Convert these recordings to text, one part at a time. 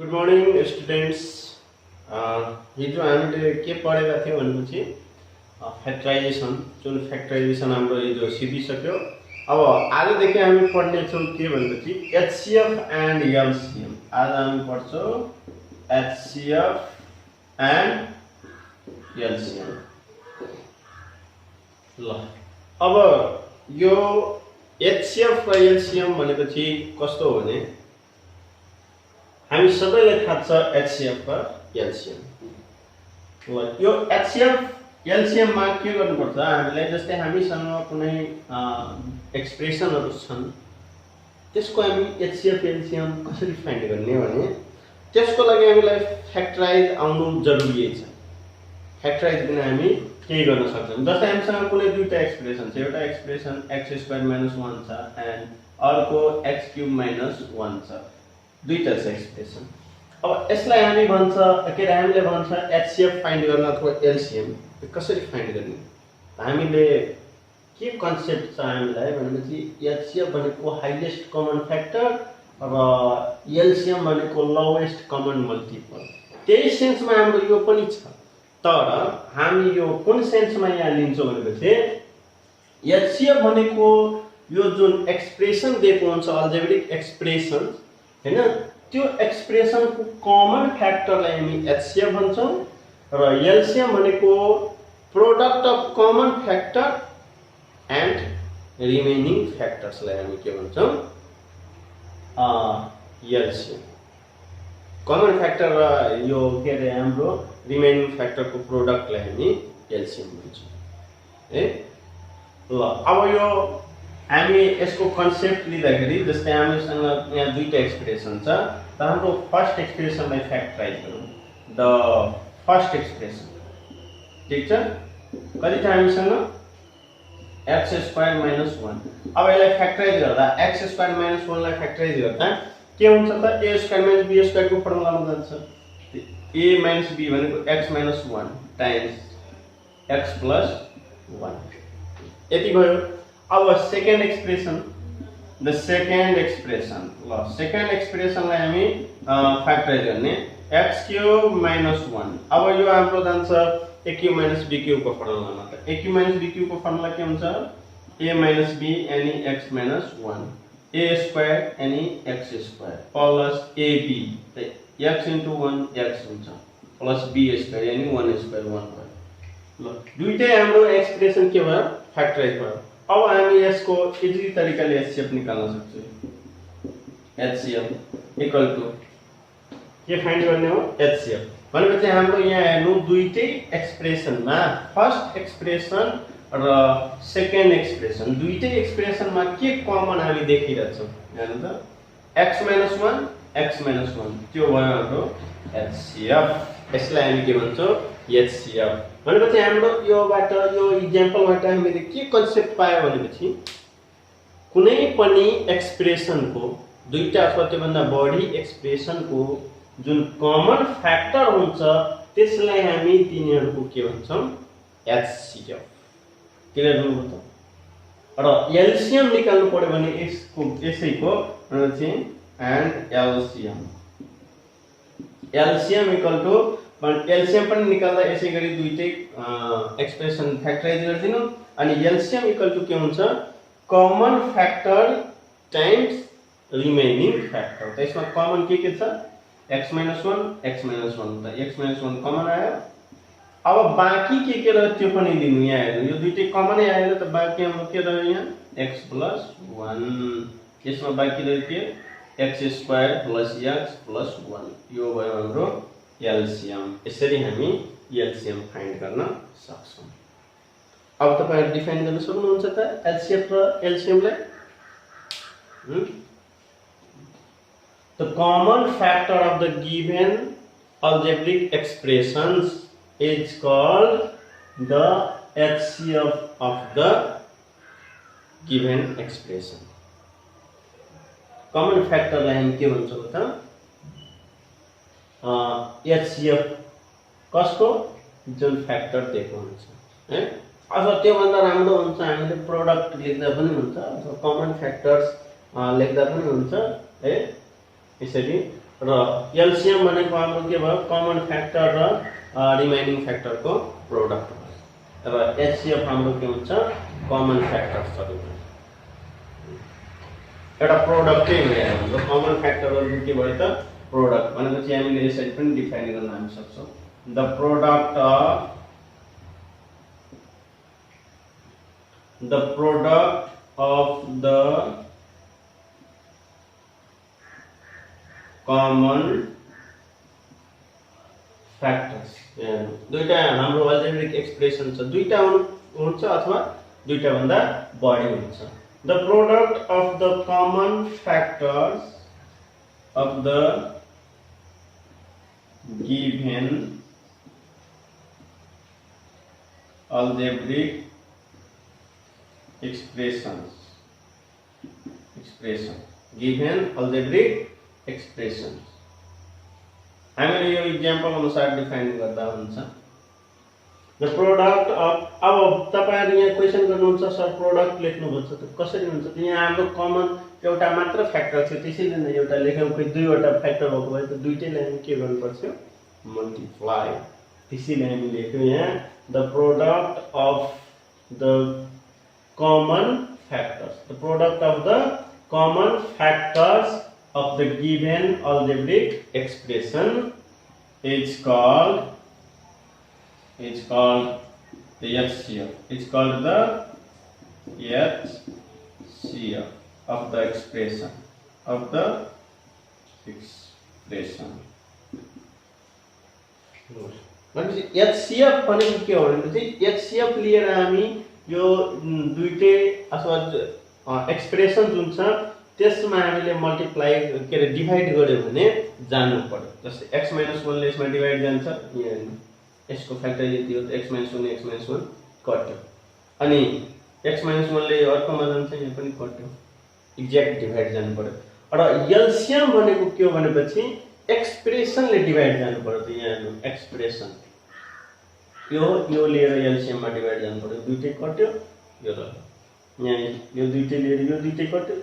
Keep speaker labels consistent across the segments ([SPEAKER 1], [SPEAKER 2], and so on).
[SPEAKER 1] Good morning students. हिजो हामीले के पढेका थियौं भनेपछि फ्याक्टराइजेसन, जुन फ्याक्टराइजेसन हाम्रो हिजो सिकिसक्यो। अब आजदेखि हामी पढ्ने छौं के भनेपछि एचसीएफ एन्ड एलसीएम। आज हामी पढ्छौं एचसीएफ एन्ड एलसीएम। ल अब यो एचसीएफ र एलसीएम भनेपछि कस्तो हो भने हामी सबैलाई थाहा छ एचसीएफ र एलसीएम। ल यो एचसीएफ एलसीएम मा के गर्नुपर्छ हामीले, जस्तै हामीसँग कुनै एक्सप्रेसनहरु छन्, त्यसको हामी एचसीएफ एलसीएम कसरी फाइन्ड गर्ने भने त्यसको लागि हामीलाई फ्याक्टराइज आउनु जरुरी छ। फ्याक्टराइज बिना हामी केही गर्न सक्दैनौँ। जस्तै हामीसँग कुनै दुईटा एक्सप्रेसन छ, एउटा एक्सप्रेसन x² - 1 छ एन्ड अर्को x³ - 1 छ, दुईटा छ एक्सप्रेसन। अब यसलाई हामी भन्छ हामीले भन्छ एचसीएफ फाइन्ड गर्न अथवा एलसीएम कसरी फाइन्ड गर्ने। हामीले के कन्सेप्ट छ हामीलाई भनेपछि एचसीएफ भनेको हाईएस्ट कमन फ्याक्टर र एलसीएम भनेको लोएस्ट कमन मल्टिपल। त्यही सेन्समा हाम्रो यो पनि छ, तर हामी यो कुन सेन्समा यहाँ लिन्छौँ भनेपछि एचसीएफ भनेको यो जुन एक्सप्रेसन दिएको हुन्छ अल्जेब्रिक एक्सप्रेसन हैन, त्यो एक्सप्रेसन को कमन फ्याक्टरलाई हामी एचसीएफ भन्छौं र एलसीएम भनेको product of common factor and remaining फ्याक्टर्सलाई हामी के भन्छौं एलसीएम। कमन फ्याक्टर र यो के रे हाम्रो रिमेनिङ फ्याक्टरको प्रोडक्टलाई हामी एलसीएम भन्छौं है। ल अब यो हामी यसको कन्सेप्ट लिँदाखेरि जस्तै हामीसँग यहाँ दुईटा एक्सप्रेसन छ, त हाम्रो फर्स्ट एक्सप्रेसनलाई फ्याक्टराइज गरौँ। द फर्स्ट एक्सप्रेसन ठीक छ, कति छ हामीसँग x² - 1। अब यसलाई फ्याक्टराइज गर्दा x² - 1 लाई फ्याक्टराइज गर्दा के हुन्छ त a² - b² को फर्मुलामा जान्छ। a - b भनेको x - 1 टाइम्स x + 1 यति भयो। अब second expression, the second expression, ल सेकेन्ड एक्सप्रेसनलाई हामी फ्याक्टराइज गर्ने x³ - 1। अब यो हाम्रो जान्छ a³ - b³ को फर्मुलामा। त a³ - b³ को फर्मुला के हुन्छ a - b यानी x - 1 a² यानी x² प्लस ab त x * 1 x हुन्छ प्लस b² यानी 1² 1 भयो। ल दुईटै हाम्रो एक्सप्रेसन के भयो फ्याक्टराइज भयो। अब हामी यसको इजी तरिकाले एचसीएफ निकाल्न सक्छौं। एचसीएफ इक्वल टु के फाइन्ड गर्ने हो एचसीएफ भनेपछि हाम्रो यहाँ हेर्नु दुईटै एक्सप्रेसनमा फर्स्ट एक्सप्रेसन र सेकेन्ड एक्सप्रेसन दुईटै एक्सप्रेसनमा के कमन हामी देखिरहेछौं हेर्नु त x - 1 x - 1 त्यो भयो हाम्रो एचसीएफ। यसलाई हामी के भन्छौं एचसीएफ भनेपछि हाम्रो योबाट यो एक्जाम्पलबाट हामीले के कन्सेप्ट पायो भनेपछि कुनै पनि एक्सप्रेसनको दुईटा अथवा त्योभन्दा बढी एक्सप्रेसनको जुन कमन फ्याक्टर हुन्छ त्यसलाई हामी तिनीहरूको के भन्छौं एचसीएफ। क्लियर हुनुभयो त। र एलसीएम निकाल्नु पर्यो भने यसैको चाहिँ and LCM. LCM equal to LCM पनि निकाल्दा यसै गरी दुईटै एक्सप्रेसन फ्याक्टराइज गरिदिनु अनि एलसीएम इक्वल टु के हुन्छ common factor times remaining factor. त यसमा कमन के छ x - 1 x - 1 त x - 1 कमन आयो। अब बाँकी के रह्यो त्यो पनि लिनु। यहाँ हेर्नु यो दुईटै कमनै आयो त बाँकी हाम्रो के रह्यो यहाँ x + 1। यसमा बाँकी रह्यो के x² + x + 1 यो भयो हाम्रो एलसीएम। यसरी हामी एलसीएम फाइन्ड गर्न सक्छौं। अब तपाईहरु डिफाइन गर्न सक्नुहुन्छ त एचसीएफ र एलसीएम लाई। The common factor of the given algebraic expressions is called the HCF of the given expression. Common factor लाई हामी के भन्छौं त एचसीएफ कसको जुन फ्याक्टर दिएको हुन्छ है। अथवा त्यो भन्दा राम्रो हुन्छ हामीले प्रोडक्ट लेख्दा पनि हुन्छ अथवा कमन फ्याक्टर्स लेख्दा पनि हुन्छ है। यसरी र एलसीएम भनेको हाम्रो के भयो कमन फ्याक्टर र रिमाइनिङ फ्याक्टरको प्रोडक्ट भयो र एचसीएफ हाम्रो के हुन्छ कमन फ्याक्टर्सहरु एउटा प्रोडक्टै हो हाम्रो कमन फ्याक्टरहरु के भयो त प्रोडक्ट भनेपछि हामीले यसरी पनि डिफाइन गर्न हामी सक्छौं the product of the common factors दुईटा हाम्रो अल्जेब्रिक एक्सप्रेसन छ दुईटा हुन्छ अथवा दुईटा भन्दा बढी हुन्छ the product of the common factors of the given algebraic expression given algebraic expression हामीले यो एक्जाम्पल अनुसार डिफाइन गर्दा हुन्छ द प्रोडक्ट अफ अब तपाईहरु यहाँ क्वेशन गर्नुहुन्छ सर प्रोडक्ट लेख्नुहुन्छ त कसरी हुन्छ त यहाँ हाम्रो कमन एउटा मात्र फ्याक्टर थियो त्यसैले नै एउटा लेख्यौं कोही दुईवटा फ्याक्टर भएको भए त दुईटैलाई हामी के गर्नु पर्छ मल्टिप्लाई त्यसैले हामी लेख्यौं यहाँ the product of the common factors the product of the common factors of the given algebraic expression is called the HCF it's called the HCF of the expression भनेपछि HCF भनेको के हो भनेपछि HCF लिएर हामी यो दुईटै अथवा एक्सप्रेसन जुन छ त्यसमा हामीले मल्टिप्लाई के रे डिवाइड गर्यो भने जानु पर्यो जस्तै x - 1 ले यसमा डिवाइड जान्छ यहाँ यसको फ्याक्टर यति हो x - 1 कट्यो अनि x - 1 ले अर्कोमा जान्छ यहाँ पनि कट्यो एक्ज्याक्ट डिवाइड जानु पर्यो र एलसीएम भनेको के हो भनेपछि एक्सप्रेसनले डिवाइड जानु पर्यो त यहाँ एक्सप्रेसन यो लिएर एलसीएम मा डिवाइड जानु पर्यो दुईटै कट्यो यो र यहाँ यो दुईटै लिएर यो दुईटै कट्यो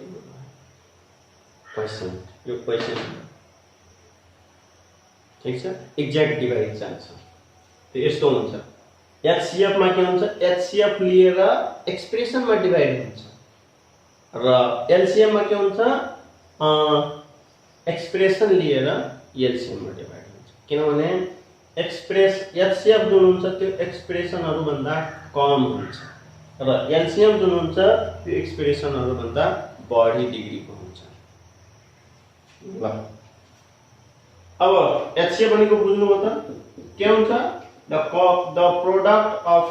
[SPEAKER 1] क्वेशन यो क्वेशन ठीक छ एक्ज्याक्ट डिवाइड जान्छ त्यो यस्तो हुन्छ एचसीएफ मा के हुन्छ एचसीएफ लिएर एक्सप्रेसन मा डिवाइड हुन्छ र एलसीएम मा के हुन्छ एक्सप्रेसन लिएर एलसीएम मा डिवाइड हुन्छ किनभने एक्सप्रेस एचसीएफ जुन हुन्छ त्यो एक्सप्रेसनहरु भन्दा कम हुन्छ र एलसीएम जुन हुन्छ त्यो एक्सप्रेसनहरु भन्दा बढी डिग्रीको हुन्छ ल अब एचसीएफ भनेको बुझ्नुभयो त के हुन्छ the product of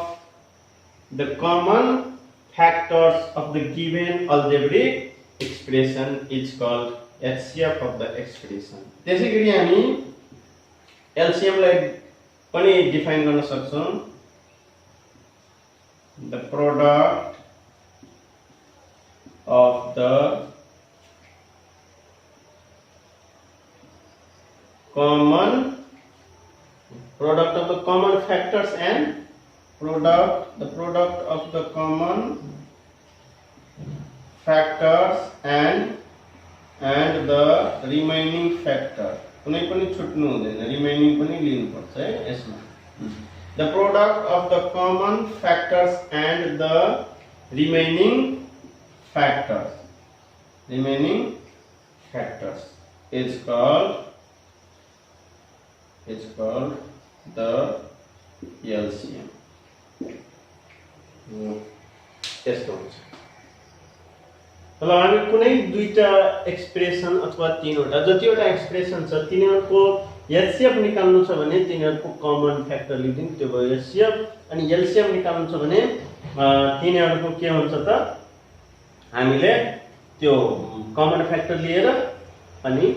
[SPEAKER 1] the common factors of the given algebraic expression is called HCF of the expression त्यसैगरी हामी एलसीएम लाई पनि डिफाइन गर्न सक्छौं the product of the common factors and the product of the common factors and the remaining factor कुनै पनि छुट्नु हुँदैन remaining पनि लिनु पर्छ है यसमा the product of the common factors and the remaining factors is called the LCM यस्तो हुन्छ ल हामी कुनै दुईटा एक्सप्रेसन अथवा तीनवटा जतिवटा एक्सप्रेसन छ तिनीहरुको एचसीएफ निकाल्नु छ भने तिनीहरुको कमन फ्याक्टर लिदिउँ त्यो भयो एचसीएफ अनि एलसीएम निकाल्नु छ भने तिनीहरुको के हुन्छ त हामीले त्यो कमन फ्याक्टर लिएर अनि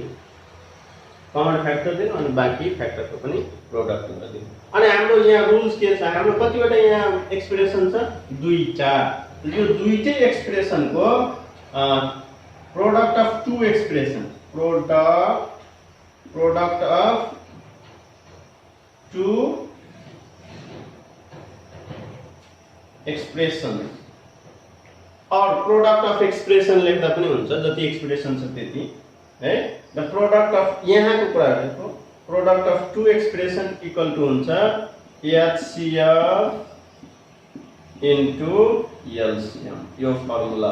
[SPEAKER 1] कमन फ्याक्टर दिनु अनि बाँकी फ्याक्टरको पनि प्रोडक्ट गर्दिनु अनि हाम्रो यहाँ रुल्स के छ हाम्रो कतिवटा यहाँ एक्सप्रेसन छ दुईटा यो दुईटै एक्सप्रेसनको product of two expressions product of two expressions or product of expression लेख्दा पनि हुन्छ जति एक्सप्रेसन छ त्यति है द प्रोडक्ट अफ यहाँको कुरा गरेको product of two expression equal to हुन्छ HCF इन्टु एलसीएम यो फर्मुला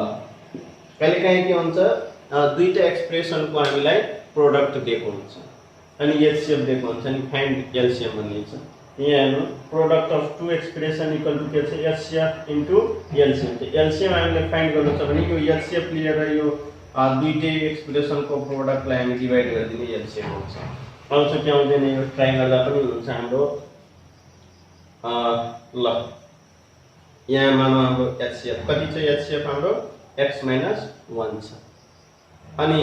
[SPEAKER 1] कहिलेकाहीँ के हुन्छ दुईटा एक्सप्रेसनको हामीलाई प्रोडक्ट दिएको हुन्छ अनि HCF दिएको हुन्छ अनि फाइन्ड एलसीएम भनिन्छ यहाँ हेर्नु product of two expression equal to के छ HCF इन्टु एलसीएम एलसीएम हामीले फाइन्ड गर्नु छ भने यो HCF लिएर यो दुईटै एक्सप्रेसनको प्रोडक्टलाई हामी डिभाइड गरिदिने एलसीएम हुन्छ आउँछ कि आउँदैन यो ट्राई गर्दा पनि हुन्छ हाम्रो ल यहाँ मानौ हाम्रो HCF कति छ HCF हाम्रो x - 1 छ अनि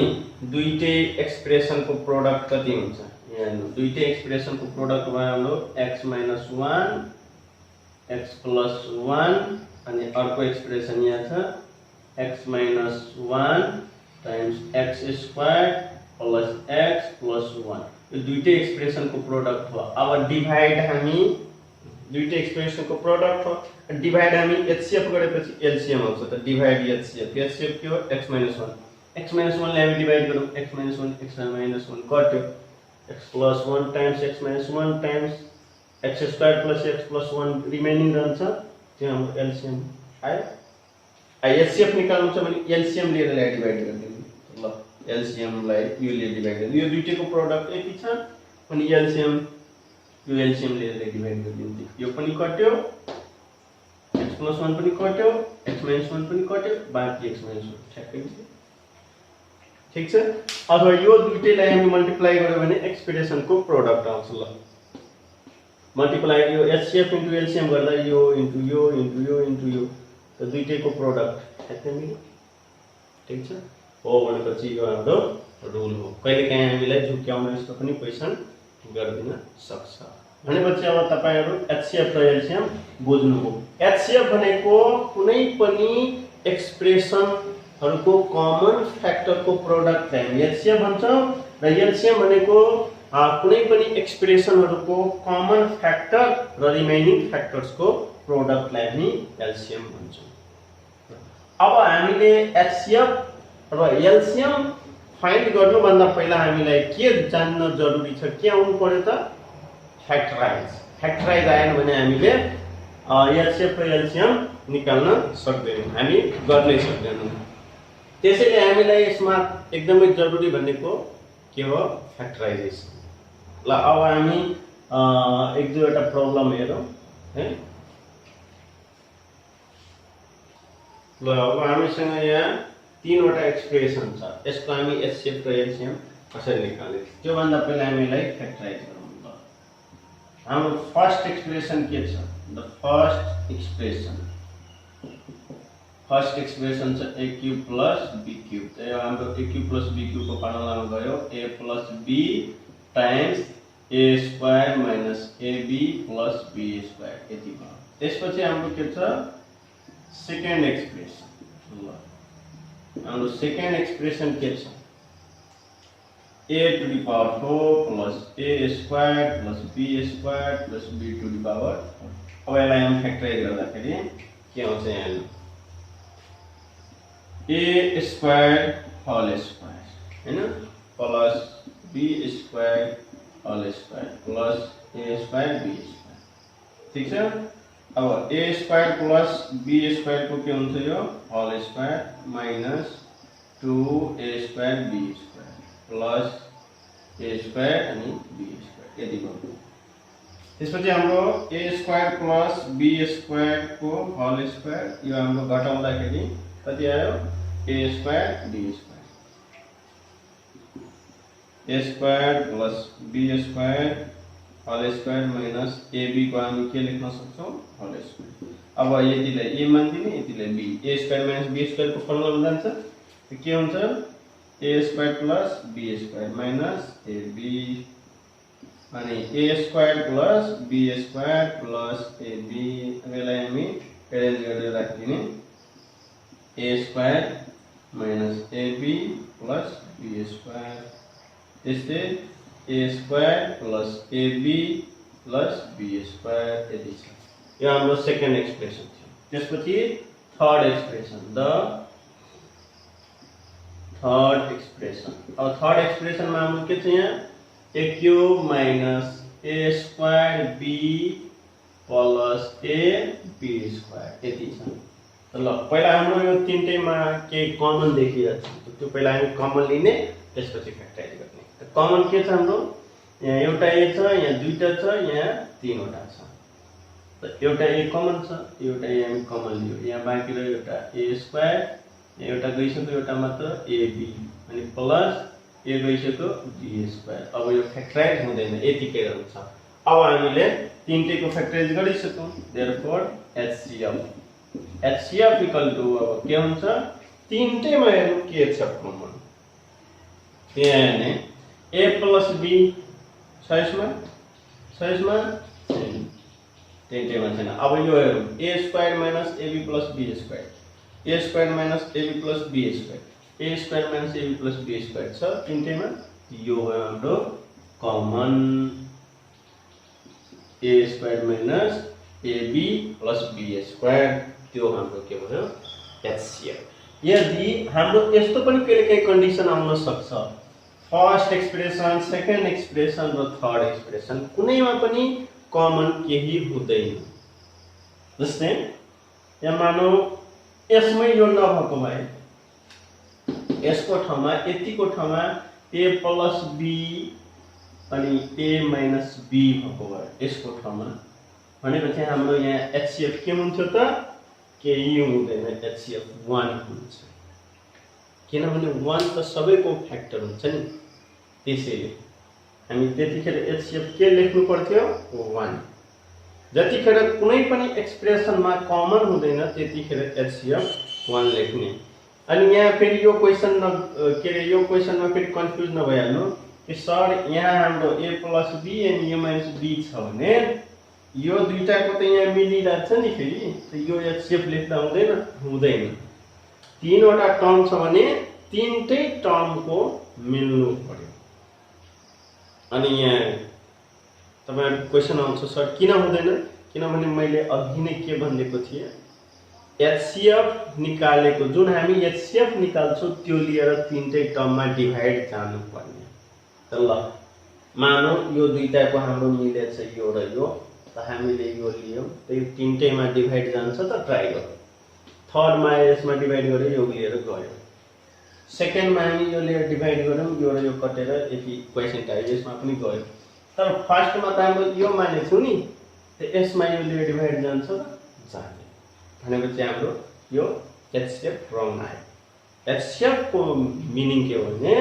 [SPEAKER 1] दुईटै एक्सप्रेसनको प्रोडक्ट कति हुन्छ यहाँ हेर्नु दुईटै एक्सप्रेसनको प्रोडक्ट भयो हाम्रो x - 1 x + 1 अनि अर्को एक्सप्रेसन यहाँ छ x - 1 टाइम्स x² + x + 1 यो दुईटै एक्सप्रेसनको प्रोडक्ट हो अब डिभाइड हामी दुईटै एक्सप्रेसनको प्रोडक्ट हो डिभाइड हामी HCF गरेपछि एलसीएम आउँछ त डिभाइड HCF के हो x - 1 x - 1 ले हामी डिभाइड गरौँ x - 1 x - 1 कट्यो x + 1 times x - 1 times x² + x + 1 remaining रहन्छ त्यो हाम्रो एलसीएम आयो HCF निकाल्नु छ भने एलसीएम लिएर यसलाई डिभाइड गरिदिनु ल एलसीएम लाई यो ले डिभाइड गरिदिनु यो दुईटैको प्रोडक्ट यति छ अनि एलसीएम यो एलसीएम लिएर डिभाइड गरिदिनु यो पनि कट्यो x + 1 पनि कट्यो x - 1 पनि कट्यो बाँकी x - 1 ठ्याक्कै ठीक छ अथवा यो दुईटैलाई हामी मल्टिप्लाई गर्यो भने एक्सप्रेसनको प्रोडक्ट आउँछ ल मल्टिप्लाई यो HCF इन्टु एलसीएम गर्दा यो इन्टु यो इन्टु यो इन्टु यो त दुईटैको प्रोडक्ट ठ्याक्कै मिल्यो ठीक छ हो भनेपछि यो हाम्रो रुल हो कहिलेकाहीँ हामीलाई झुक्याउन यस्तो पनि क्वेशन गर्दिन सक्छ भनेपछि अब तपाईहरु HCF र एलसीएम बुझ्नुभयो HCF भनेको कुनै पनि एक्सप्रेसनहरुको कमन फ्याक्टरको प्रोडक्टलाई हामी HCF भन्छौं र एलसीएम भनेको कुनै पनि एक्सप्रेसनहरुको कमन फ्याक्टर र रिमेनिङ फ्याक्टर्सको प्रोडक्टलाई हामी एलसीएम भन्छौं अब हामीले HCF र एलसीएम फाइन्ड गर्नु भन्दा पहिला हामीलाई के जान्न जरुरी छ के आउनु पर्यो त फ्याक्टराइज आएन भने हामीले HCF र एलसीएम निकाल्न सक्दैनौं हामी गर्नै सक्दैनौं त्यसैले हामीलाई यसमा एकदमै जरुरी भनेको के हो फ्याक्टराइजेसन ल अब हामी एक दुईवटा प्रब्लम हेरौं है ल अब हामीसँग यहाँ तीनवटा एक्सप्रेसन छ यसको हामी HCF र एलसीएम कसरी निकाल्ने त्यो भन्दा पहिला हामीलाई फ्याक्टराइज गरौँ हाम्रो फर्स्ट एक्सप्रेसन के छ द फर्स्ट एक्सप्रेसन छ a³ + b³ त्यो हाम्रो a³ + b³ को फर्मुलामा गयो a + b times a² - ab + b² यति भयो त्यसपछि हाम्रो के छ सेकेन्ड एक्सप्रेसन ल हाम्रो सेकेन्ड एक्सप्रेसन के छ a⁴ + a² + b² + b⁴ अब यसलाई हम फ्याक्टराइज गर्दाखेरि के आउँछ यहाँ a² हैन plus b² plus a² b² ठीक छ अब a² + b² को के हुन्छ यो होल² minus 2a² b² plus a² अनि b² यति भयो त्यसपछि हाम्रो a² + b² को होल² यो हाम्रो घटाउँदाखेरि कति आयो a² b² a² + b² होल² minus ab को हामी के लेख्न सक्छौं होल² अब यतिलाई a मान्दिने यतिलाई b a² - b² को फर्मुला जान्छ के हुन्छ a² + b² माइनस ab अनि a² + b² प्लस ab यसलाई हामी एरेन्ज गरेर राख्दिने a² - ab प्लस b² त्यस्तै a² + ab प्लस b² यति छ यो हाम्रो सेकेन्ड एक्सप्रेसन थियो त्यसपछि third expression the third expression. अब थर्ड एक्सप्रेसनमा हाम्रो के छ यहाँ a cube minus a square b plus a b square यति छ। ल पहिला हाम्रो यो तीनटैमा के कमन देखिरहेछ त्यो पहिला हामी कमन लिने त्यसपछि फ्याक्टराइज गर्ने। त कमन के छ हाम्रो यहाँ एउटा a छ, यहाँ दुईटा छ, यहाँ तीनवटा छ। त एउटा a कमन छ, एउटा a हामी कमन लियो, यहाँ बाँकी रह्यो एउटा a स्क्वायर, यहाँ एउटा गइसक्यो, एउटा मात्र ab अनि प्लस a गइसक्यो b स्क्वायर। अब यो फ्याक्टराइज हुँदैन यतिकै रहन्छ। अब हामीले तीनटैको फ्याक्टराइज गरिसक्यौं, देयरफोर HCF इक्वल टु अब के हुन्छ तीनटैमा हेर्नु के छ कमन यहाँ a प्लस b छ यसमा तीनटैमा छैन। अब यो हेरौँ a square minus ab plus b square, a square minus ab plus b square, a square minus ab plus b square छ तीनटैमा। यो हो हाम्रो common a square minus ab plus b square, त्यो हाम्रो के भयो HCF। यदि हाम्रो यस्तो पनि कहिलेकाहीँ कन्डिसन आउन सक्छ, फर्स्ट एक्सप्रेसन, सेकेन्ड एक्सप्रेसन र थर्ड एक्सप्रेसन कुनैमा पनि कमन केही हुँदैन। जस्तै यहाँ मानौ यसमै यो नभएको भए यसको ठाउँमा यतिको ठाउँमा a प्लस b अनि a माइनस b भएको भए यसको ठाउँमा भनेपछि हाम्रो यहाँ HCF के हुन्थ्यो त केही हुँदैन, HCF 1 हुन्छ। किनभने 1 त सबैको फ्याक्टर हुन्छ नि, त्यसैले हामी त्यतिखेर HCF के लेख्नु पर्थ्यो 1। जतिखेर कुनै पनि एक्सप्रेसनमा कमन हुँदैन त्यतिखेर HCF 1 लेख्ने। अनि यहाँ फेरि यो क्वेशन के रे यो क्वेशनमा फेरि कन्फ्युज नभइहाल्नु कि सर यहाँ हाम्रो a प्लस b अनि a माइनस b छ भने यो दुईटाको त यहाँ मिलिरहेछ नि, फेरि त यो HCF लेख्दा हुँदैन। तीनवटा टर्म छ भने तीनटै टर्मको मिल्नु पर्यो। अनि यहाँ तपाईहरुको क्वेशन आउँछ सर किन हुँदैन, किनभने मैले अघि नै के भनेको थिएँ HCF निकालेको जुन हामी HCF निकाल्छौं त्यो लिएर तीनटै टर्ममा डिभाइड जानु पर्ने। त ल मानौ यो दुईटाको हाम्रो मिलेछ यो र यो, त हामीले यो लियौं त यो तीनटैमा डिभाइड जान्छ त ट्राई गरौँ। थर्डमा यसमा डिभाइड गरे यो लिएर गयो, सेकेन्डमा हामी यो लिएर डिभाइड गरौँ यो र यो कटेर यति क्वेशन आयो यसमा पनि गयो। तर फर्स्टमा त हाम्रो यो मानेछौं नि त यसमा यो लिएर डिभाइड जान्छ जाने भनेपछि हाम्रो यो HCF रङ आयो। HCF को मिनिङ के हो भने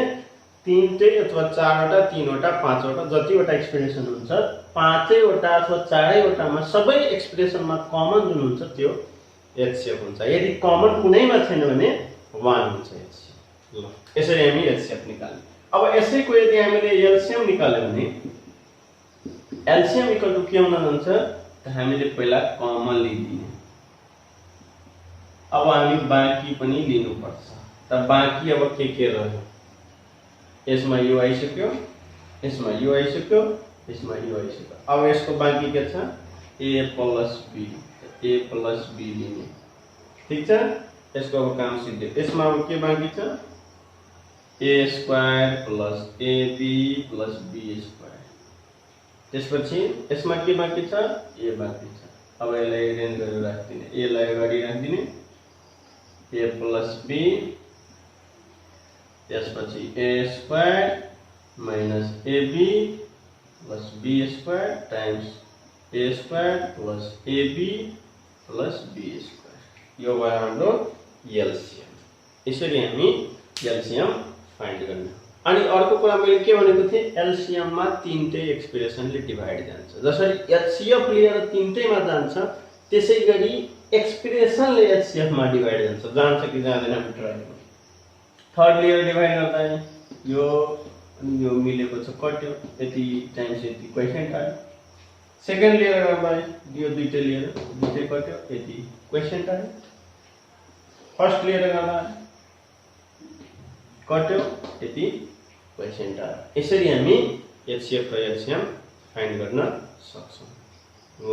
[SPEAKER 1] तीनटै अथवा चारवटा, तीनवटा, पाँचवटा जतिवटा एक्सप्रेसन हुन्छ पाँचैवटा अथवा चारैवटामा सबै एक्सप्रेसनमा कमन जुन हुन्छ त्यो HCF हुन्छ। यदि कमन कुनैमा छैन भने 1 हुन्छ HCF। ल यसरी हामी HCF निकाल्ने। अब यसैको यदि हामीले LCM निकाल्यौं भने LCM इक्वल टु के हुन जान्छ त हामीले पहिला कमन लिदिने। अब हामी बाँकी पनि लिनु पर्छ। त बाँकी अब के रह्यो, यसमा यो आइसक्यो, यसमा यो आइसक्यो, यसमा यो आइसक्यो। अब यसको बाँकी के छ a प्लस b लिने, ठीक छ। यसको अब काम सिद्धि। यसमा अब के बाँकी छ a square plus ab plus b square. त्यसपछि यसमा के बाँकी छ a बाँकी छ। अब यसलाई रेन्ज गरेर राख्दिने, a लाई अगाडि राख्दिने a प्लस b, त्यसपछि a square minus ab plus b square times a square plus ab plus b square. यो भयो हाम्रो LCM। यसरी हामी LCM फाइन्ड गर्ने। अनि अर्को कुरा मैले के भनेको थिएँ LCM मा तीनटै एक्सप्रेसनले डिभाइड जान्छ। जसरी HCF लिएर तीनटैमा जान्छ त्यसैगरी एक्सप्रेसनले HCF मा डिभाइड जान्छ कि जाँदैन हामी ट्राई गरौँ। थर्ड लिएर डिभाइड गर्दा यो अनि यो मिलेको छ कट्यो, यति टाइम्स यति क्वेशन आयो। सेकेन्ड लिएर गर्दा यो दुईटै लिएर दुईटै कट्यो, यति क्वेशन आयो। फर्स्ट लिएर गर्दा कट्यो, यति क्वेशन आयो। यसरी हामी HCF र LCM फाइन्ड गर्न सक्छौं। ल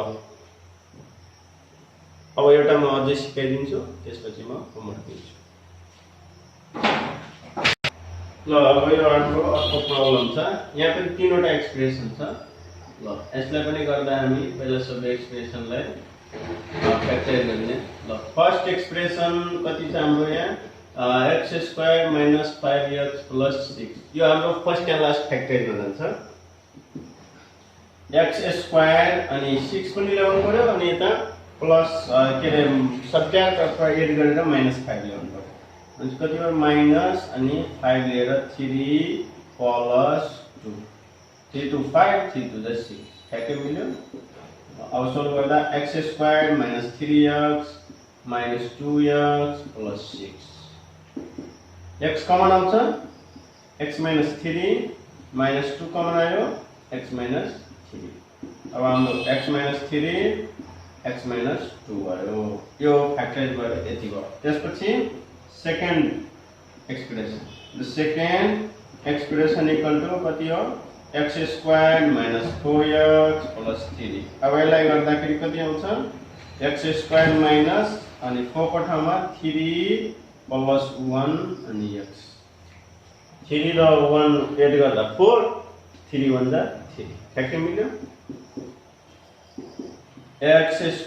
[SPEAKER 1] अब एउटा म अझै सिकाइदिन्छु, त्यसपछि म होमवर्क दिन्छु। ल अब यो हाम्रो अर्को प्रब्लम छ। यहाँ पनि तीनवटा एक्सप्रेसन छ। ल यसलाई पनि गर्दा हामी पहिला सबै एक्सप्रेसनलाई फ्याक्टराइज गर्ने। ल फर्स्ट एक्सप्रेसन कति छ हाम्रो यहाँ x² - 5x + 6। यो हाम्रो फर्स्ट एन्ड लास्ट फ्याक्टराइजमा जान्छ। x² अनि 6 पनि ल्याउनु पर्यो अनि यता प्लस के रे सब्ट्र्याक्ट अथवा एड गरेर -5 ल्याउनु पर्यो। अनि कति हो माइनस अनि 5 लिएर 3 + 2 3 to 5 3 to 6 ठ्याक्कै मिल्यो। अब सोल्भ गर्दा x² - 3x - 2x + 6 x common आउँछ x - 3 - 2 कमन आयो x - 3। अब हाम्रो x - 3 x - 2 आयो। यो फ्याक्टराइज गरेर यति भयो। त्यसपछि second expression, the second expression equal to कति हो x² - 4x + 3। अब यसलाई गर्दाखेरि कति आउँछ x² माइनस अनि 4 को ठाउँमा 3 + 1 अनि x 3 र 1 एड गर्दा 4 3 1 जा 3 ठ्याक्कै मिल्यो। x² - 3x -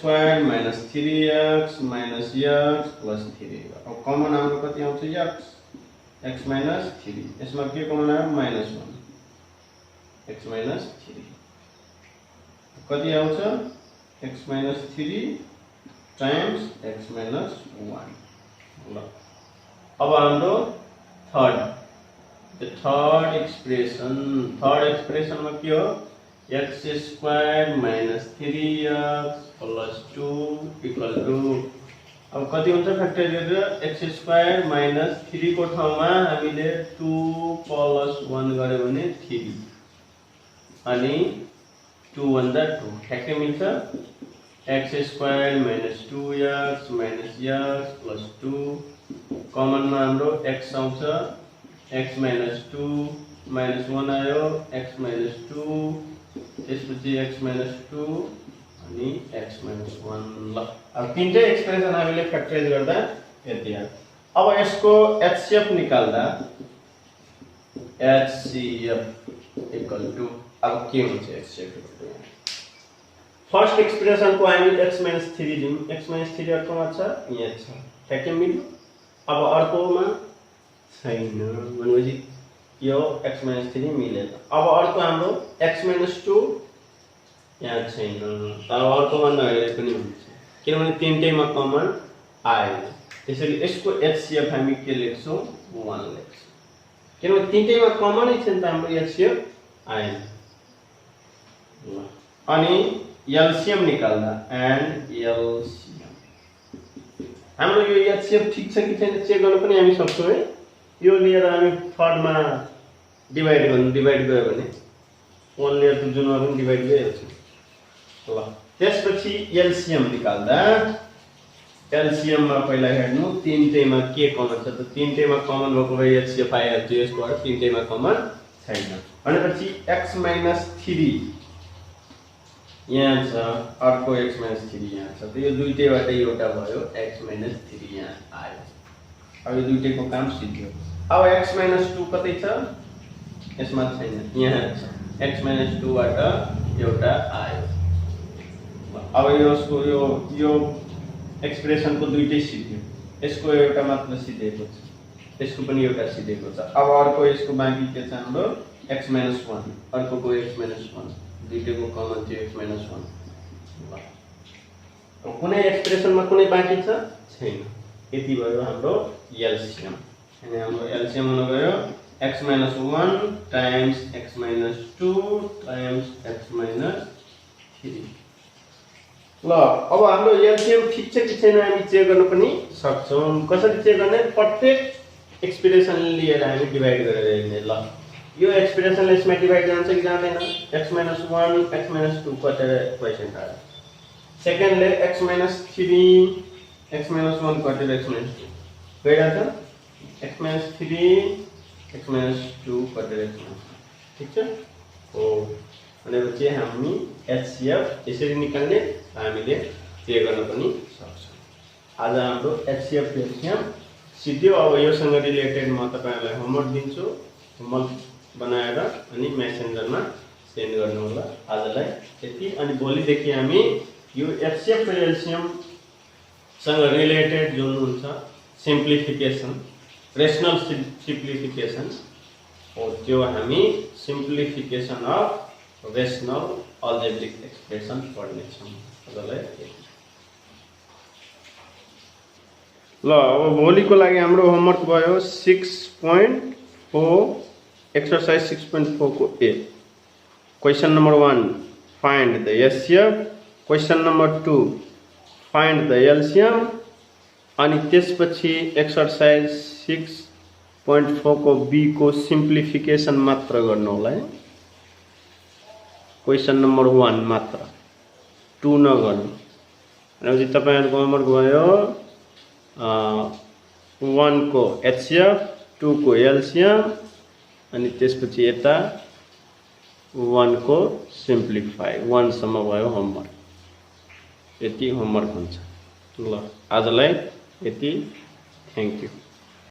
[SPEAKER 1] x + 3। अब कमन हाम्रो कति आउँछ x - 3। यसमा के कमन आयो -1 x - 3 कति आउँछ x - 3 टाइम्स x - 1। ल अब हाम्रो थर्ड एक्सप्रेसनमा के हो x² - 3x + 2 = अब कति हुन्छ फ्याक्टराइज गरेर x² - 3 को ठाउँमा हामीले 2 + 1 गर्यो भने 3 अनि 2 1 जा 2 ठ्याक्कै मिल्छ। x² - 2x - x + 2 कमनमा हाम्रो x आउँछ x - 2 -1 आयो x - 2 त्यसपछि x - 2 अनि x - 1। ल अब तीनटै एक्सप्रेसन हामीले फ्याक्टराइज गर्दा यति आयो। अब यसको HCF निकाल्दा HCF इक्वल टु अब के हुन्छ HCF इक्वल टु फर्स्ट एक्सप्रेसनको हामी x - 3 दिउँ। x - 3 अर्कोमा छ यहाँ छ ठ्याक्कै मिल्यो। अब अर्कोमा छैन भनेपछि यो x - 3 मिलेन। अब अर्को हाम्रो x - 2 यहाँ छैन तर अर्कोमा नहेरे पनि हुन्छ किनभने तीनटैमा कमन आएन। त्यसैले यसको HCF हामी के लेख्छौँ 1 लेख्छौँ किनभने तीनटैमा कमनै छ नि त हाम्रो HCF आएन। ल अनि LCM निकाल्दा एन्ड LCM हाम्रो यो HCF ठीक छ कि छैन चेक गर्न पनि हामी सक्छौँ है। यो लिएर हामी थर्डमा डिभाइड गयो भने 1 लिएर त जुनमा पनि डिभाइड गरिहाल्छ। ल त्यसपछि LCM निकाल्दा LCM मा पहिला हेर्नु तीनटैमा के कमन छ त तीनटैमा कमन भएको भए HCF आइहाल्छ। यसको अर्थ तीनटैमा कमन छैन भनेपछि x - 3 यहाँ छ अर्को x - 3 यहाँ छ त यो दुईटैबाट एउटा भयो x - 3 यहाँ आयो। अब यो दुईटैको काम सिद्धियो। अब x - 2 कतै छ यसमा छैन यहाँ छ x - 2 बाट एउटा आयो। अब यसको यो एक्सप्रेसनको दुईटै सिद्धियो। यसको एउटा मात्र सिद्धेको छ यसको पनि एउटा सिद्धेको छ। अब अर्को यसको बाँकी के छ हाम्रो x - 1 अर्कोको x - 1 दुईटैको कमन थियो x - 1। ल अब कुनै एक्सप्रेसनमा कुनै बाँकी छ छैन। यति भयो हाम्रो LCM। अनि हाम्रो LCM हुन गयो x - 1 times x - 2 times x - 3। ल अब हाम्रो LCM ठीक छ कि छैन हामी चेक गर्न पनि सक्छौं। कसरी चेक गर्ने प्रत्येक एक्सप्रेसन लिएर हामी डिभाइड गरेर हेर्ने। ल यो एक्सप्रेसनले यसमा डिभाइड जान्छ कि जाँदैन x - 1 x - 2 कति क्वेशन आयो। सेकेन्डले x - 3 x - 1 कति x - 2 गइराछ x - 3 x - 2 कति x - ठीक छ हो भनेपछि हामी HCF यसरी निकाल्ने हामीले चेक गर्न पनि सक्छौं। आज हाम्रो HCF LCM सिधै अब योसँग रिलेटेड म तपाईहरुलाई होमवर्क दिन्छु। होमवर्क बनाएर अनि मेसेन्जरमा सेन्ड गर्नु होला। आजलाई यति, अनि भोलिदेखि हामी यो एचसीएफ र एलसीएम सँग रिलेटेड जुन हुन्छ सिम्प्लिफिकेसन, रेशनल सिम्प्लिफिकेसन हो, त्यो हामी simplification of rational algebraic expression पढ्ने छौं। आजलाई यति। ल अब भोलिको लागि हाम्रो होमवर्क भयो 6.4 एक्सरसाइज 6.4 को ए। Question number 1 find the HCF, question number 2 find the LCM, अनि त्यसपछि एक्सरसाइज 6.4 को बी को सिम्प्लिफिकेसन मात्र गर्नु होला है। क्वेश्चन नंबर 1 मात्र, 2 नगर्नु। भनेपछि तपाईहरुको होमवर्क भयो 1 को एचसीएफ, 2 को एलसीएम, अनि त्यसपछि यता 1 को सिम्प्लिफाई। 1 सम्म भयो होमवर्क। यति होमवर्क हुन्छ। ल आजलाई यति। Thank you.